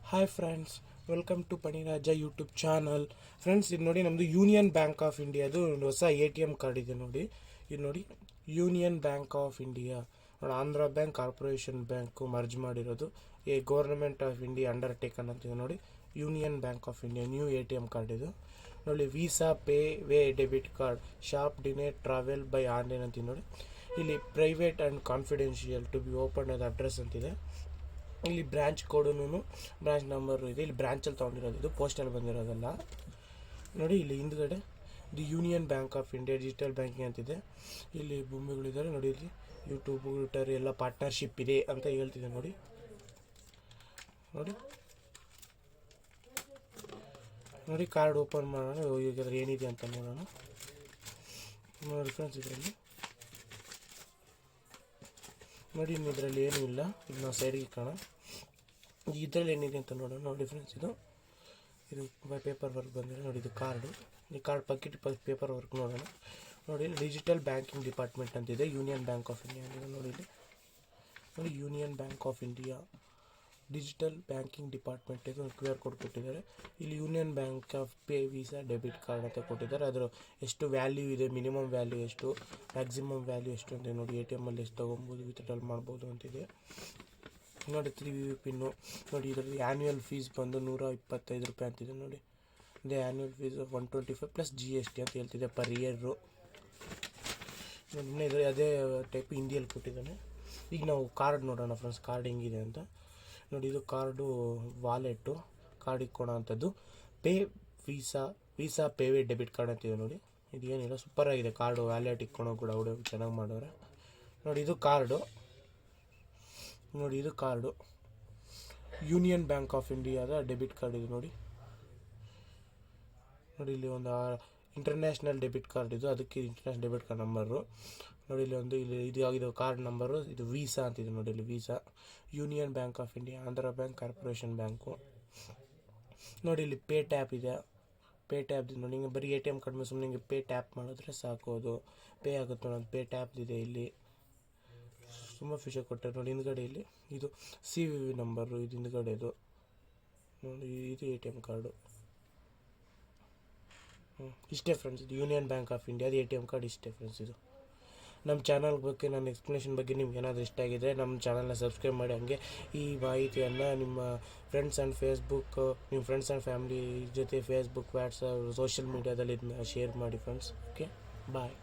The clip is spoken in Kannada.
Hi friends, welcome to Paniraja YouTube channel. Friends, ಇದು ನೋಡಿ ನಮ್ಮದು ಯೂನಿಯನ್ ಬ್ಯಾಂಕ್ ಆಫ್ ಇಂಡಿಯಾದು ಒಂದು ಹೊಸ ATM ಕಾರ್ಡ್ ಇದೆ ನೋಡಿ. ಇದು ನೋಡಿ, ಯೂನಿಯನ್ ಬ್ಯಾಂಕ್ ಆಫ್ ಇಂಡಿಯಾ ನೋಡಿ, Andhra bank corporation bank merge ಮಾಡಿರೋದು. ಗೌರ್ಮೆಂಟ್ ಆಫ್ ಇಂಡಿಯಾ ಅಂಡರ್ಟೇಕನ್ ಅಂತಿದೆ ನೋಡಿ. Union bank of India new ATM card ಇದು ನೋಡಿ. Visa pay wave debit card shop dine travel buy online ಅಂತಿದೆ ನೋಡಿ. ಇಲ್ಲಿ private and confidential to be open ಅದು ಅಡ್ರೆಸ್ ಅಂತಿದೆ. ಇಲ್ಲಿ ಬ್ರಾಂಚ್ ಕೋಡೂ ಬ್ರಾಂಚ್ ನಂಬರು ಇದೆ. ಇಲ್ಲಿ ಬ್ರಾಂಚಲ್ಲಿ ತೊಗೊಂಡಿರೋದು, ಇದು ಪೋಸ್ಟಲ್ಲಿ ಬಂದಿರೋದಲ್ಲ ನೋಡಿ. ಇಲ್ಲಿ ಹಿಂದ್ಗಡೆ the union bank of India digital banking ಅಂತಿದೆ. ಇಲ್ಲಿ ಭೂಮಿಗಳಿದ್ದಾರೆ ನೋಡಿ. ಇಲ್ಲಿ ಯೂಟ್ಯೂಬ್ ಟ್ವಿಟರ್ ಎಲ್ಲ ಪಾರ್ಟ್ನರ್ಶಿಪ್ ಇದೆ ಅಂತ ಹೇಳ್ತಿದೆ ನೋಡಿ. ನೋಡಿ ನೋಡಿ ಕಾರ್ಡ್ ಓಪನ್ ಮಾಡೋಣ, ಈಗ ಏನಿದೆ ಅಂತ ನೋಡೋಣ. ನೋಡಿ ಫ್ರೆಂಡ್ಸ್, ಇದರಲ್ಲಿ ನೋಡಿ, ಇದರಲ್ಲಿ ಏನೂ ಇಲ್ಲ. ಈಗ ನಾವು ಸೈಡ್ಗೆ ಕಾಣೋಣ. ಇದರಲ್ಲಿ ಏನಿದೆ ಅಂತ ನೋಡೋಣ. ನೋಡಿ ಫ್ರೆಂಡ್ಸ್, ಇದು ಪೇಪರ್ ವರ್ಕ್ ಬಂದಿದೆ ನೋಡಿ. ಇದು ಕಾರ್ಡು, ಈ ಕಾರ್ಡ್ ಪಕ್ಕಿ ಪೇಪರ್ ವರ್ಕ್ ನೋಡೋಣ. ನೋಡಿ, ಡಿಜಿಟಲ್ ಬ್ಯಾಂಕಿಂಗ್ ಡಿಪಾರ್ಟ್ಮೆಂಟ್ ಅಂತಿದೆ. ಯೂನಿಯನ್ ಬ್ಯಾಂಕ್ ಆಫ್ ಇಂಡಿಯಾ ಅಂತಿದೆ ನೋಡಿ. ಇಲ್ಲಿ ನೋಡಿ, union bank of India digital banking department ಇದು QR ಕೋಡ್ ಕೊಟ್ಟಿದ್ದಾರೆ. ಇಲ್ಲಿ union bank of pay visa debit card ಅಂತ ಕೊಟ್ಟಿದ್ದಾರೆ. ಅದರ ಎಷ್ಟು ವ್ಯಾಲ್ಯೂ ಇದೆ, ಮಿನಿಮಮ್ ವ್ಯಾಲ್ಯೂ ಎಷ್ಟು, ಮ್ಯಾಕ್ಸಿಮಮ್ ವ್ಯಾಲ್ಯೂ ಎಷ್ಟು ಅಂತ ನೋಡಿ. ATM ಅಲ್ಲಿ ಎಷ್ಟು ತೊಗೊಬೋದು, ವಿತ್ಡ್ರಾಲ್ ಮಾಡ್ಬೋದು ಅಂತಿದೆ ನೋಡಿ. 3 ಪಿನ್ನು ನೋಡಿ. ಇದರಲ್ಲಿ ಆ್ಯನ್ಯುವಲ್ ಫೀಸ್ ಬಂದು 125 ರೂಪಾಯಿ ಅಂತಿದೆ ನೋಡಿ. ಇದೇ ಆ್ಯನ್ಯುವಲ್ ಫೀಸ್ 125 ಪ್ಲಸ್ GST ಅಂತ ಹೇಳ್ತಿದೆ ಪರ್ ಇಯರು. ಇನ್ನೂ ಇದ್ರೆ ಅದೇ ಟೈಪ್ ಹಿಂದಿಯಲ್ಲಿ ಕೊಟ್ಟಿದ್ದಾನೆ. ಈಗ ನಾವು ಕಾರ್ಡ್ ನೋಡೋಣ ಫ್ರೆಂಡ್ಸ್, ಕಾರ್ಡ್ ಹೆಂಗಿದೆ ಅಂತ ನೋಡಿ. ಇದು ಕಾರ್ಡು ವಾಲೆಟು, ಕಾರ್ಡ್ ಇಕ್ಕೋಣ ಅಂಥದ್ದು. ವೀಸಾ ಪೇವೇ ಡೆಬಿಟ್ ಕಾರ್ಡ್ ಅಂತಿದೆ ನೋಡಿ. ಇದು ಏನಿಲ್ಲ, ಸೂಪರಾಗಿದೆ ಕಾರ್ಡು. ವ್ಯಾಲೆಟ್ ಇಕ್ಕೊಳೋ ಕೂಡ ಹುಡುಗ ಚೆನ್ನಾಗಿ ಮಾಡೋರೆ ನೋಡಿ. ಇದು ಕಾರ್ಡು ನೋಡಿ. ಇದು ಕಾರ್ಡು ಯೂನಿಯನ್ ಬ್ಯಾಂಕ್ ಆಫ್ ಇಂಡಿಯಾದ ಡೆಬಿಟ್ ಕಾರ್ಡ್ ಇದು ನೋಡಿ. ನೋಡಿ, ಇಲ್ಲಿ ಒಂದು ಇಂಟರ್ನ್ಯಾಷನಲ್ ಡೆಬಿಟ್ ಕಾರ್ಡ್ ಇದು, ಅದಕ್ಕೆ ಇಂಟರ್ನ್ಯಾಷನಲ್ ಡೆಬಿಟ್ ಕಾರ್ಡ್ ನಂಬರು ನೋಡಿ. ಇಲ್ಲಿ ಒಂದು ಇದು ಕಾರ್ಡ್ ನಂಬರು. ಇದು ವೀಸಾ ಅಂತಿದೆ ನೋಡಿ. ಇಲ್ಲಿ visa union bank of India, Andhra bank corporation bank ನೋಡಿ. ಇಲ್ಲಿ ಪೇ ಟ್ಯಾಪ್ ಇದೆ. ಪೇ ಟ್ಯಾಪ್ ನೋಡಿ. ಹಿಂಗೆ ಬರೀ ATM ಕಾರ್ಡ್ ಮೇಲೆ ಸುಮ್ಮನೆ ಹಿಂಗೆ ಪೇ ಟ್ಯಾಪ್ ಮಾಡಿದ್ರೆ ಸಾಕು, ಅದು ಪೇ ಆಗುತ್ತೆ ನೋಡಿ. ಪೇ ಟ್ಯಾಪ್ ಇದೆ ಇಲ್ಲಿ, ತುಂಬ ಫೀಚರ್ ಕೊಟ್ಟರೆ ನೋಡಿ. ಹಿಂದ್ಗಡೆ ಇಲ್ಲಿ ಇದು CVV ನಂಬರು, ಇದು ಹಿಂದ್ಗಡೆದು ನೋಡಿ. ಇದು ATM ಕಾರ್ಡು. ಇಷ್ಟೇ ಫ್ರೆಂಡ್ಸ್, ಇದು ಯೂನಿಯನ್ ಬ್ಯಾಂಕ್ ಆಫ್ ಇಂಡಿಯಾದ ATM ಕಾರ್ಡ್ ಇಷ್ಟೇ ಫ್ರೆಂಡ್ಸ್. ಇದು ನಮ್ಮ ಚಾನಲ್ ಬಗ್ಗೆ, ನನ್ನ ಎಕ್ಸ್ಪ್ಲನೇಷನ್ ಬಗ್ಗೆ ನಿಮ್ಗೆ ಏನಾದರೂ ಇಷ್ಟ ಆಗಿದ್ರೆ ನಮ್ಮ ಚಾನಲ್ನ ಸಬ್ಸ್ಕ್ರೈಬ್ ಮಾಡಿ. ಹಾಗೆ ಈ ಮಾಹಿತಿಯನ್ನು ನಿಮ್ಮ ಫ್ರೆಂಡ್ಸ್ ಆ್ಯಂಡ್ ಫ್ಯಾಮಿಲಿ ಜೊತೆ ಫೇಸ್ಬುಕ್, ವಾಟ್ಸಪ್, ಸೋಷಿಯಲ್ ಮೀಡಿಯಾದಲ್ಲಿ ಇದನ್ನ ಶೇರ್ ಮಾಡಿ ಫ್ರೆಂಡ್ಸ್. ಓಕೆ, ಬಾಯ್.